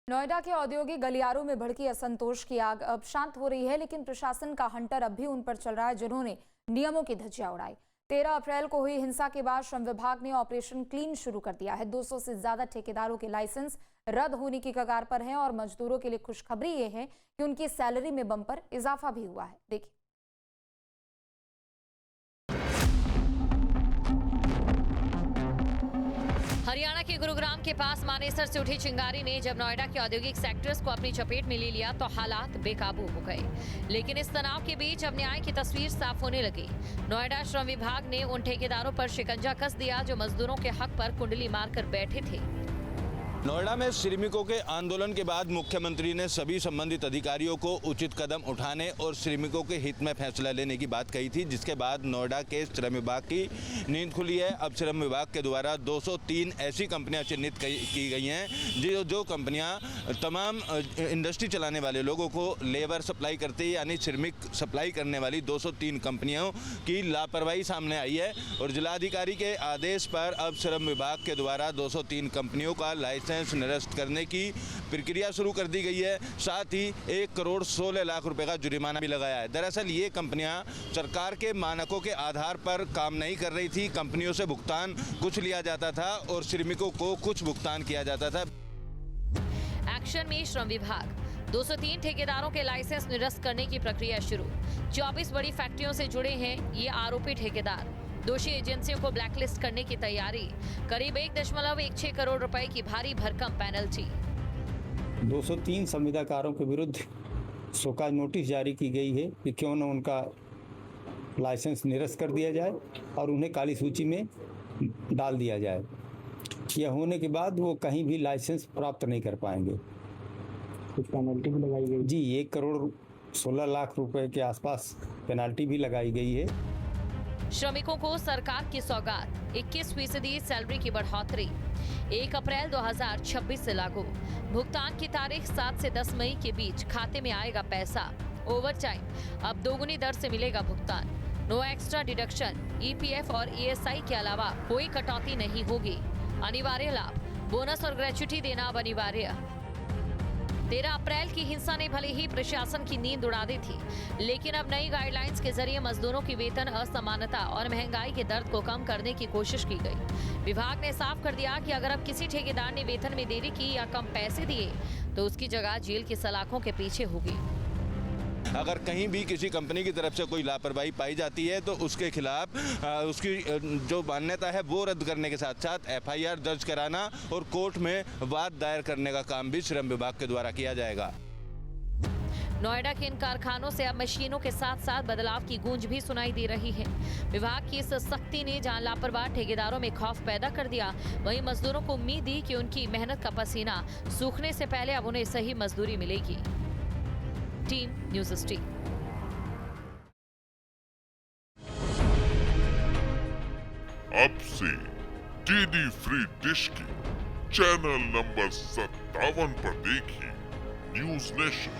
नोएडा के औद्योगिक गलियारों में भड़की असंतोष की आग अब शांत हो रही है, लेकिन प्रशासन का हंटर अब भी उन पर चल रहा है जिन्होंने नियमों की धज्जियां उड़ाई। 13 अप्रैल को हुई हिंसा के बाद श्रम विभाग ने ऑपरेशन क्लीन शुरू कर दिया है। 200 से ज्यादा ठेकेदारों के लाइसेंस रद्द होने की कगार पर हैं और मजदूरों के लिए खुशखबरी ये है कि उनकी सैलरी में बम्पर इजाफा भी हुआ है। देखिए। हरियाणा के गुरुग्राम के पास मानेसर से उठी चिंगारी ने जब नोएडा के औद्योगिक सेक्टर्स को अपनी चपेट में ले लिया तो हालात बेकाबू हो गए। लेकिन इस तनाव के बीच अब न्याय की तस्वीर साफ होने लगी। नोएडा श्रम विभाग ने उन ठेकेदारों पर शिकंजा कस दिया जो मजदूरों के हक पर कुंडली मारकर बैठे थे। नोएडा में श्रमिकों के आंदोलन के बाद मुख्यमंत्री ने सभी संबंधित अधिकारियों को उचित कदम उठाने और श्रमिकों के हित में फैसला लेने की बात कही थी, जिसके बाद नोएडा के श्रम विभाग की नींद खुली है। अब श्रम विभाग के द्वारा 203 ऐसी कंपनियां चिन्हित की गई हैं जो कंपनियां तमाम इंडस्ट्री चलाने वाले लोगों को लेबर सप्लाई करती है, यानी श्रमिक सप्लाई करने वाली 203 कंपनियों की लापरवाही सामने आई है। और जिलाधिकारी के आदेश पर अब श्रम विभाग के द्वारा 203 कंपनियों का लाइसेंस निरस्त करने की प्रक्रिया शुरू कर दी गई है। साथ ही 1 करोड़ 16 लाख रुपए का जुर्माना भी लगाया है। दरअसल ये कंपनियां सरकार के मानकों के आधार पर काम नहीं कर रही थी। कंपनियों से भुगतान कुछ लिया जाता था और श्रमिकों को कुछ भुगतान किया जाता था। एक्शन में श्रम विभाग 203 ठेकेदारों के लाइसेंस निरस्त करने की प्रक्रिया शुरू। 24 बड़ी फैक्ट्रियों से जुड़े हैं ये आरोपी ठेकेदार। दोषी एजेंसियों को ब्लैकलिस्ट करने की तैयारी। करीब 1.16 करोड़ रुपए की भारी भरकम पेनल्टी। 203 संविदाकारों के विरुद्ध शोकाज नोटिस जारी की गई है कि क्यों न उनका लाइसेंस निरस्त कर दिया जाए और उन्हें काली सूची में डाल दिया जाए। यह होने के बाद वो कहीं भी लाइसेंस प्राप्त नहीं कर पाएंगे। कुछ पेनल्टी भी लगाई गई जी, 1 करोड़ 16 लाख रुपए के आसपास पेनल्टी भी लगाई गई है। श्रमिकों को सरकार की सौगात 21% सैलरी की बढ़ोतरी 1 अप्रैल 2026 से लागू। भुगतान की तारीख 7 से 10 मई के बीच खाते में आएगा पैसा। ओवर टाइम अब दोगुनी दर से मिलेगा भुगतान। No extra deduction. EPF और ESI के अलावा कोई कटौती नहीं होगी। अनिवार्य लाभ बोनस और ग्रेच्युटी देना अब अनिवार्य। 13 अप्रैल की हिंसा ने भले ही प्रशासन की नींद उड़ा दी थी, लेकिन अब नई गाइडलाइंस के जरिए मजदूरों की वेतन असमानता और महंगाई के दर्द को कम करने की कोशिश की गई। विभाग ने साफ कर दिया कि अगर अब किसी ठेकेदार ने वेतन में देरी की या कम पैसे दिए तो उसकी जगह जेल की सलाखों के पीछे होगी। अगर कहीं भी किसी कंपनी की तरफ से कोई लापरवाही पाई जाती है तो उसके खिलाफ उसकी जो मान्यता है वो रद्द करने के साथ साथ FIR दर्ज कराना और कोर्ट में वाद दायर करने का काम भी श्रम विभाग के द्वारा किया जाएगा। नोएडा के इन कारखानों से अब मशीनों के साथ साथ बदलाव की गूंज भी सुनाई दे रही है। विभाग की इस सख्ती ने जहां लापरवाह ठेकेदारों में खौफ पैदा कर दिया, वहीं मजदूरों को उम्मीद दी कि उनकी मेहनत का पसीना सूखने से पहले अब उन्हें सही मजदूरी मिलेगी। Team news street. अब से DD फ्री डिश की चैनल नंबर 57 पर देखिए न्यूज़ नेशन।